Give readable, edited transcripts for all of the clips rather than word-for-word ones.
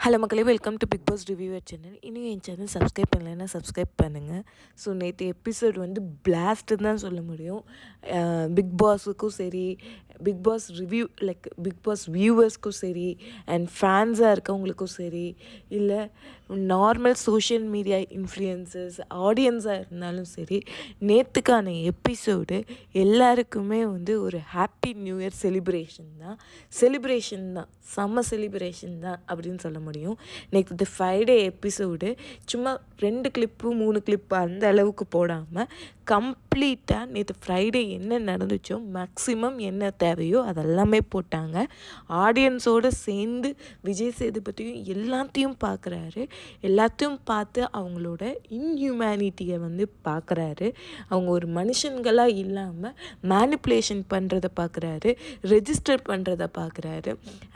Hello மக்களே, welcome to Bigg Boss reviewer channel. இன்னும் என் சேனல் சப்ஸ்கிரைப் பண்ணலைன்னா சப்ஸ்கிரைப் பண்ணுங்கள். ஸோ நேற்று எபிசோட் வந்து பிளாஸ்ட்டுன்னு தான் சொல்ல முடியும். பிக் பாஸுக்கும் சரி, Bigg Boss review Bigg Boss வியூவர்ஸ்க்கும் சரி, அண்ட் ஃபேன்ஸாக இருக்கவங்களுக்கும் சரி, இல்லை நார்மல் சோஷியல் மீடியா இன்ஃப்ளூயன்சர்ஸ் ஆடியன்ஸாக இருந்தாலும் சரி, நேற்றுக்கான எபிசோடு எல்லாருக்குமே வந்து ஒரு ஹாப்பி நியூ இயர் செலிப்ரேஷன் தான். செம்ம செலிப்ரேஷன் தான் அப்படின்னு சொல்ல முடியும். நேற்று ஃப்ரைடே எபிசோடு சும்மா 2 கிளிப்பு 3 கிளிப்பு அந்த அளவுக்கு போடாமல் கம்ப்ளீட்டாக நேற்று ஃப்ரைடே என்ன நடந்துச்சோ மேக்ஸிமம் என்ன தேவையோ அதெல்லாமே போட்டாங்க. ஆடியன்ஸோடு சேர்ந்து விஜய் சேதுபதியும் எல்லாத்தையும் பார்க்குறாரு. எல்லாத்தையும் பார்த்து அவங்களோட இன்ஹியூமனிட்டியை வந்து பார்க்குறாரு. அவங்க ஒரு மனுஷங்களாக இல்லாமல் மேனிப்புலேஷன் பண்ணுறதை பார்க்குறாரு, ரெஜிஸ்டர் பண்ணுறதை பார்க்குறாரு.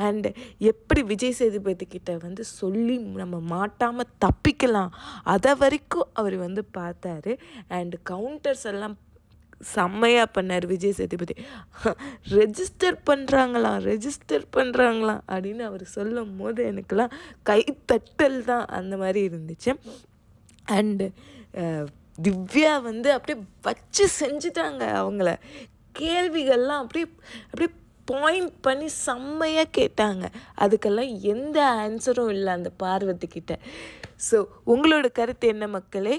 அண்டு எப்படி விஜய் சேதுபதி கிட்ட வந்து சொல்லி நம்ம மாட்டாமல் தப்பிக்கலாம் அதை வரைக்கும் அவர் வந்து பார்த்தாரு. அண்டு கவுண்டர்ஸ் எல்லாம் செம்மையாக பண்ணார் விஜய் சேதுபதி. ரெஜிஸ்டர் பண்ணுறாங்களாம் அப்படின்னு அவர் சொல்லும் போது எனக்கெல்லாம் கைத்தட்டல் தான் அந்த மாதிரி இருந்துச்சு. அண்டு திவ்யா வந்து அப்படியே வச்சு செஞ்சிட்டாங்க. அவங்கள கேள்விகள்லாம் அப்படியே பாயிண்ட் பண்ணி செம்மையாக கேட்டாங்க. அதுக்கெல்லாம் எந்த ஆன்சரும் இல்லை அந்த பார்வதிக்கிட்ட. ஸோ உங்களோட கருத்து என்ன மக்களே?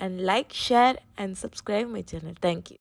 And like, share and subscribe my channel. Thank you.